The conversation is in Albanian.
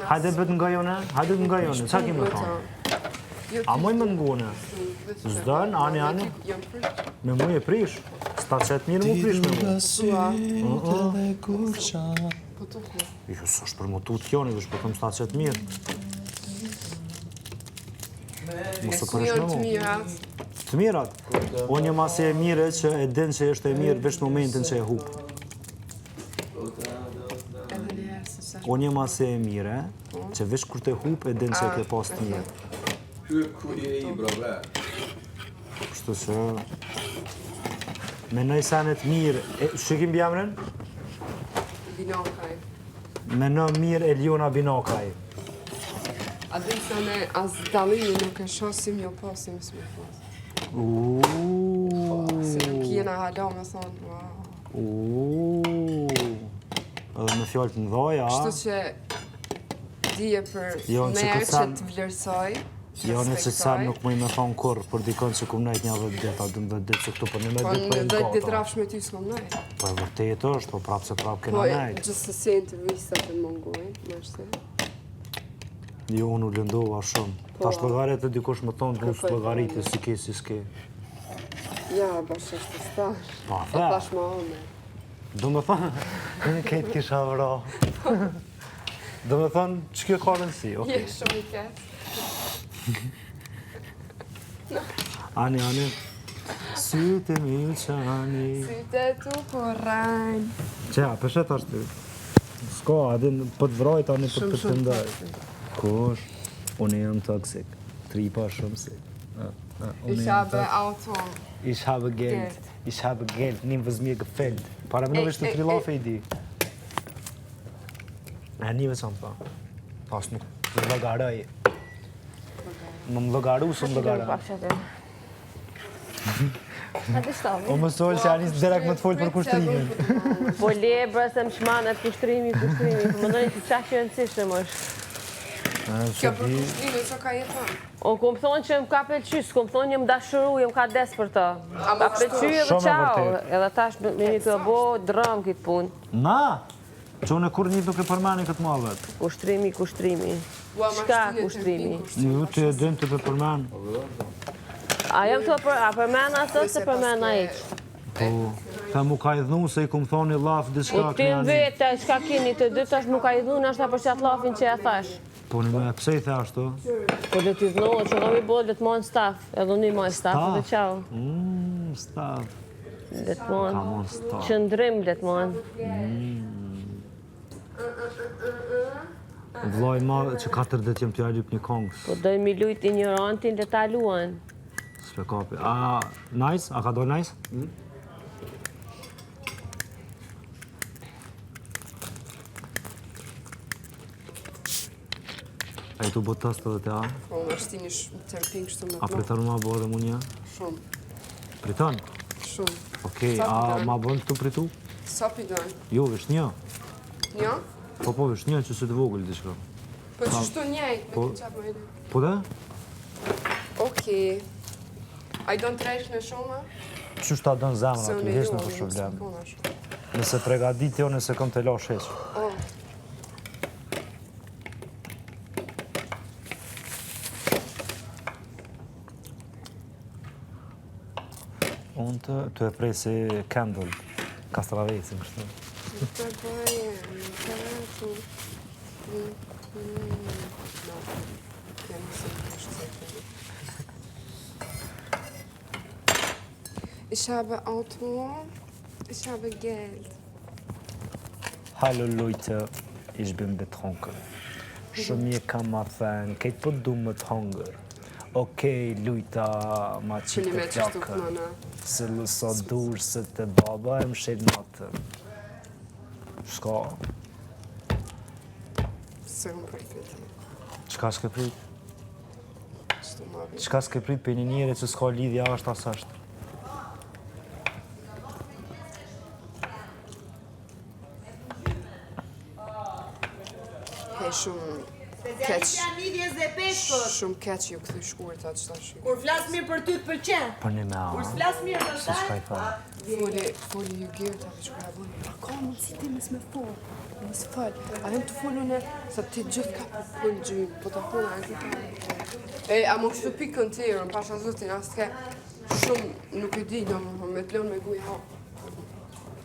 Hajde bët nga jone, sa ki më thonë? A moj më ngone? Zdën, ani. Me mu e prish. Sta qëtë mirë mu prish me mu. Jo, së është për mu tu t'joni, dhe shpëtëm sta qëtë mirë. Mosë të kërësh me mu. Të mirat. Unë jam asë e mire që e din që është e mirë veç në momentin që e hupë. Unë jam asë e mire që veç kur të hupë e din që e ke pas të mirë. Ku je I, bro, bre? Kështu që... Menoj sanet mirë... Shikim bjamren? Binokaj. Menoj mirë Eliona Binokaj. A dhe se ne as dalimi nuk e shosim jo posim s'me pos. Se nuk jena hala me thonë, wow. Edhe me fjallë të mdoja. Kështu që dije për merë që të vlerësoj. Jo, në që sa nuk mëj me thonë kur, për dikon që kum najt një 10 dita, 12 ditë që këtu, për 11 ditë për e Po në 10 ditë rafsh me ty s'kom najt. Po e vërtet është, po prapë se prapë kena najt. Po gjithë se intervjista të mongojnë, më shte. Jo, unë u lëndova shumë. Ta shlëgaret e dikush më thonë, du shlëgarit e si ke, si s'ke. Ja, bash është të stash. Pa, E tash ma ome. Do me thonë, në ketë kisha vra. Do me thonë, që kjo ka rëndësi, okej. Je shumë I ketë. Ani. Syte mi u qani. Syte tu porajnë. Qeja, përshet ashtë ty. S'ko, adin për të vrojt, ani për të të ndaj. Kush, unë jam toksik. Tripa shumë si. Ich habe Auto. Ich habe Geld. Ich habe Geld, nimm was mir gefällt. Para më në vishë të trilafe I di. Një veç anë pa. Pas nuk të lëgaraj. Më lëgaru, së më lëgara. O më solë që anis direkt më të folë për kushtrimin. Po le, brëse më shmanët, kushtrimi. Më nëjë që qa që rëndësishtë më është. Kjo për kushtrimi, që ka jeton? O, ku më thonë që më ka pelqys, ku më thonë një më dashuru, jë më ka des për ta. Ka pelqy edhe qau, edhe tash me një të bo drëm këtë punë. Na! Që unë e kur një nuk e përmeni këtë malvet. Kushtrimi. Shka kushtrimi? Ju të e din të përmen. A jam të përmen asë se përmen a iqë? Po, ta mu ka I dhnu se I kumë thoni laf diska Po tim vete, shka keni të dy, tash mu ka I dhnu, nështë ta për qatë lafin që e thash. Po në me, pse I the ashtu? Po dhe t'i dhnu, që nga mi bo dhe t'mon staf, edhe një moj staf, dhe qau. Staf. Dhe t'mon, Ka mon staf. qëndrim dhe t'mon. Vloj madhe që 4 ditë jem t'ja lyp një kongës. Po dojnë mi lujt ignorantin dhe ta luan. S'pe kapi. A, nice? A ka do nice? A I tu bot test edhe te a? Po, më është një tërpin kështu me A priton ma bo edhe mu një? Shumë. Priton? Shumë. Okej, a ma bon këtu pritu? Sa pidon? Jo, vish një. Një? Po, vish një që si të vogël diçka. Po që shtu njejt, me këtë qatë më edhe. Po dhe? Okej. A I donë tresh në shumë? Qysh ta dënë zemra, të hesh në për problem. Nëse pregadit jo, nëse kom të lash heq. Unë të e prej si Kendall, Kastravecin, kështu. Ich habe Auto, ich habe Geld. Hallo Leute, ich bin betrunken. Shumë je kam ma thënë, kejtë për du më të hongër. Okej, Lujta, ma qitë të flakën. Se lëso dur se të baba e më shetë natën. Shka? Se më pritit. Qka s'ke prit? Qka s'ke prit për një njëre që s'ka lidhja është as është? He shumë keq. Specialistë midjes dhe peshkut. Shumë keq ju këthy shkurta që ta shi. Kur flas mirë për ty të pëlqen. Për një me Kur a, flas mirë për se shka ta. i thënë. Foli ju gjërë të që ka e bëni. A ka mundësi ti mes me folë. Mes fal. A hem të folën e sa ti gjithë ka për gjymë. Po të hona e këtë. A më kështu pikën të erën, pasha zotin, as ke shumë nuk e di, do me të lënë me guj ha.